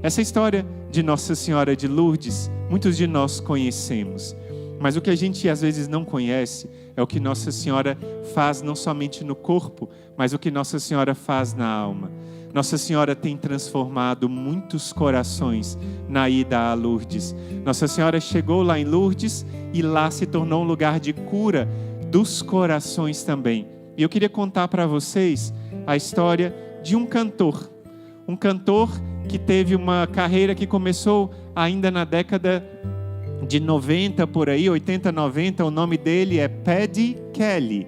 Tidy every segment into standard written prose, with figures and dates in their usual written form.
Essa história de Nossa Senhora de Lourdes, muitos de nós conhecemos. Mas o que a gente às vezes não conhece é o que Nossa Senhora faz não somente no corpo, mas o que Nossa Senhora faz na alma. Nossa Senhora tem transformado muitos corações na ida a Lourdes. Nossa Senhora chegou lá em Lourdes e lá se tornou um lugar de cura dos corações também. E eu queria contar para vocês a história de um cantor. Um cantor que teve uma carreira que começou ainda na década de 90, por aí, 80, 90. O nome dele é Paddy Kelly.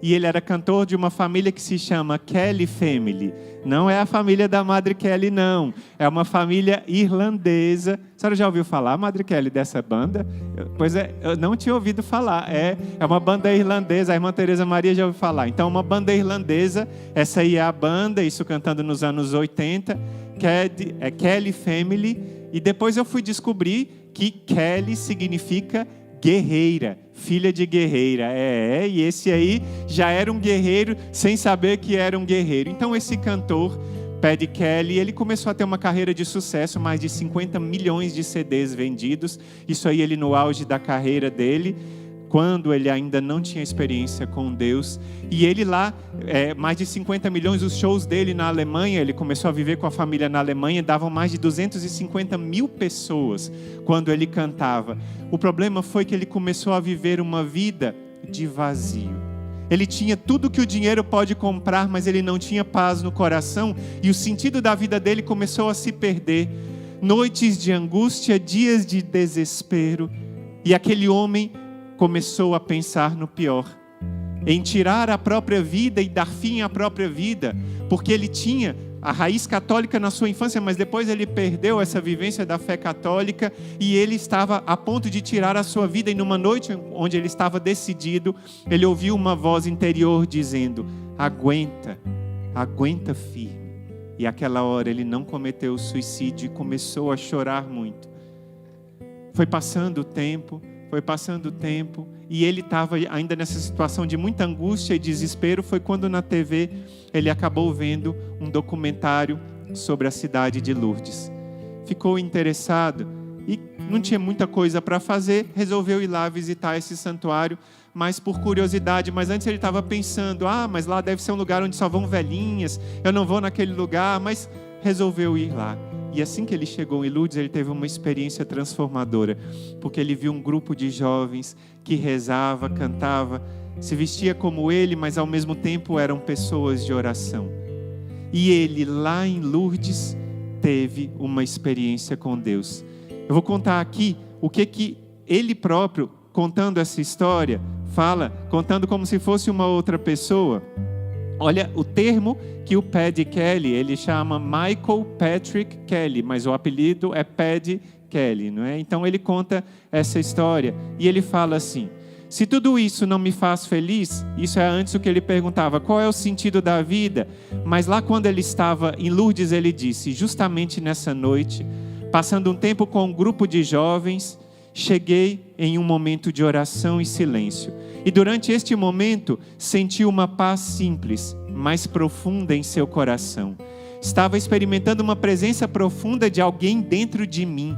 E ele era cantor de uma família que se chama Kelly Family. Não é a família da Madre Kelly, não. É uma família irlandesa. A senhora já ouviu falar, Madre Kelly, dessa banda? Pois é, eu não tinha ouvido falar. É uma banda irlandesa, a irmã Teresa Maria já ouviu falar. Então, uma banda irlandesa, essa aí é a banda, isso cantando nos anos 80, é Kelly Family. E depois eu fui descobrir que Kelly significa guerreira, filha de guerreira. E esse aí já era um guerreiro sem saber que era um guerreiro. Então esse cantor, Paddy Kelly, ele começou a ter uma carreira de sucesso, mais de 50 milhões de CDs vendidos. Isso aí ele no auge da carreira dele, quando ele ainda não tinha experiência com Deus. E ele lá, mais de 50 milhões, os shows dele na Alemanha, ele começou a viver com a família na Alemanha, davam mais de 250 mil pessoas quando ele cantava. O problema foi que ele começou a viver uma vida de vazio. Ele tinha tudo que o dinheiro pode comprar, mas ele não tinha paz no coração, e o sentido da vida dele começou a se perder. Noites de angústia, dias de desespero, e aquele homem começou a pensar no pior, em tirar a própria vida e dar fim à própria vida, porque ele tinha a raiz católica na sua infância, mas depois ele perdeu essa vivência da fé católica e ele estava a ponto de tirar a sua vida. E numa noite onde ele estava decidido, ele ouviu uma voz interior dizendo: aguenta firme. E aquela hora ele não cometeu o suicídio e começou a chorar muito. Foi passando o tempo, e ele estava ainda nessa situação de muita angústia e desespero. Foi quando na TV ele acabou vendo um documentário sobre a cidade de Lourdes. Ficou interessado e não tinha muita coisa para fazer, resolveu ir lá visitar esse santuário, mas por curiosidade. Mas antes ele estava pensando, mas lá deve ser um lugar onde só vão velhinhas, eu não vou naquele lugar, mas resolveu ir lá. E assim que ele chegou em Lourdes, ele teve uma experiência transformadora, porque ele viu um grupo de jovens que rezava, cantava, se vestia como ele, mas ao mesmo tempo eram pessoas de oração. E ele lá em Lourdes teve uma experiência com Deus. Eu vou contar aqui o que ele próprio, contando essa história, fala, contando como se fosse uma outra pessoa. Olha o termo que o Paddy Kelly, ele chama Michael Patrick Kelly, mas o apelido é Paddy Kelly, não é? Então ele conta essa história e ele fala assim: se tudo isso não me faz feliz, isso é antes o que ele perguntava, qual é o sentido da vida? Mas lá quando ele estava em Lourdes, ele disse, justamente nessa noite, passando um tempo com um grupo de jovens, cheguei em um momento de oração e silêncio. E durante este momento, senti uma paz simples, mas profunda em seu coração. Estava experimentando uma presença profunda de alguém dentro de mim.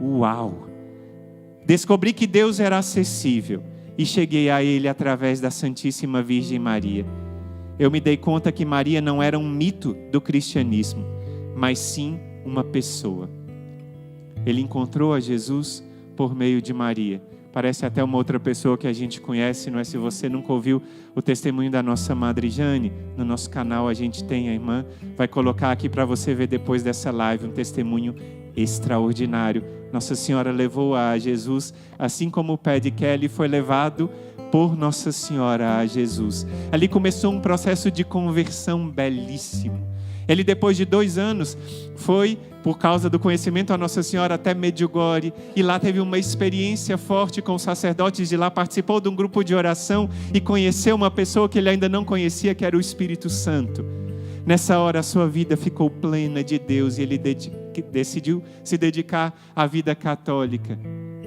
Uau! Descobri que Deus era acessível e cheguei a Ele através da Santíssima Virgem Maria. Eu me dei conta que Maria não era um mito do cristianismo, mas sim uma pessoa. Ele encontrou a Jesus por meio de Maria. Parece até uma outra pessoa que a gente conhece, não é? Se você nunca ouviu o testemunho da nossa Madre Jane, no nosso canal a gente tem, a irmã vai colocar aqui para você ver depois dessa live, um testemunho extraordinário. Nossa Senhora levou a Jesus, assim como o Paddy Kelly foi levado por Nossa Senhora a Jesus. Ali começou um processo de conversão belíssimo. Ele, depois de 2 anos, foi, por causa do conhecimento a Nossa Senhora, até Medjugorje, e lá teve uma experiência forte com os sacerdotes de lá, participou de um grupo de oração e conheceu uma pessoa que ele ainda não conhecia, que era o Espírito Santo. Nessa hora a sua vida ficou plena de Deus e ele decidiu se dedicar à vida católica.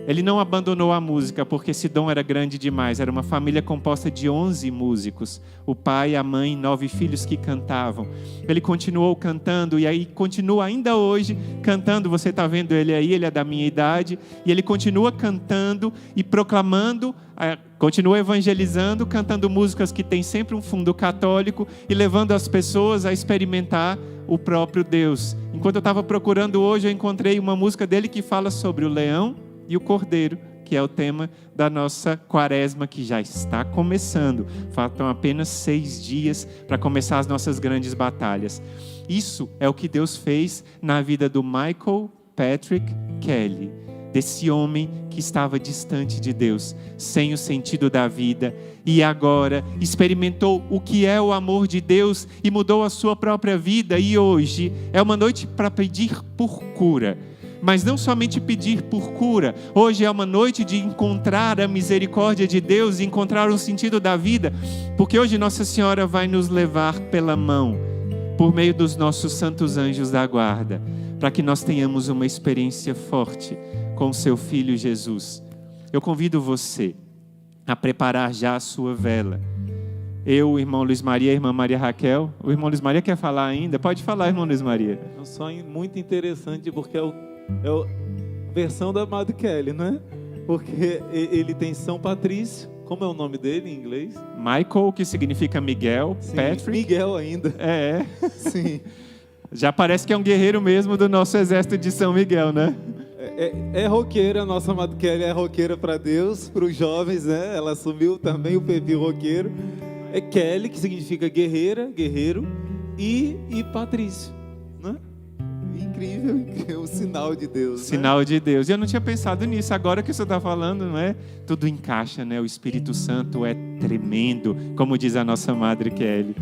Ele não abandonou a música porque esse dom era grande demais. Era uma família composta de 11 músicos. O pai, a mãe, 9 filhos que cantavam. Ele continuou cantando e aí continua ainda hoje cantando. Você está vendo ele aí, ele é da minha idade. E ele continua cantando e proclamando, continua evangelizando, cantando músicas que têm sempre um fundo católico e levando as pessoas a experimentar o próprio Deus. Enquanto eu estava procurando hoje, eu encontrei uma música dele que fala sobre o leão e o cordeiro, que é o tema da nossa quaresma, que já está começando. Faltam apenas 6 dias para começar as nossas grandes batalhas. Isso é o que Deus fez na vida do Michael Patrick Kelly, desse homem que estava distante de Deus, sem o sentido da vida, e agora experimentou o que é o amor de Deus e mudou a sua própria vida. E hoje é uma noite para pedir por cura. Mas não somente pedir por cura. Hoje é uma noite de encontrar a misericórdia de Deus e encontrar um sentido da vida, porque hoje Nossa Senhora vai nos levar pela mão, por meio dos nossos santos anjos da guarda, para que nós tenhamos uma experiência forte com o seu Filho Jesus. Eu convido você a preparar já a sua vela. Eu, o irmão Luiz Maria, a irmã Maria Raquel. O irmão Luiz Maria quer falar ainda? Pode falar, irmão Luiz Maria. É um sonho muito interessante, porque é a versão da Amado Kelly, né? Porque ele tem São Patrício. Como é o nome dele em inglês? Michael, que significa Miguel. Sim, Patrick. Miguel ainda. É. Sim. Já parece que é um guerreiro mesmo do nosso exército de São Miguel, né? É roqueira, a nossa Amado Kelly é roqueira para Deus, para os jovens, né? Ela assumiu também o perfil roqueiro. É Kelly, que significa guerreira, guerreiro, e Patrício, né? Incrível, é um sinal de Deus. Sinal, né? de Deus. E eu não tinha pensado nisso. Agora que o senhor está falando, não é? Tudo encaixa, né? O Espírito Santo é tremendo, como diz a nossa Madre Kelly.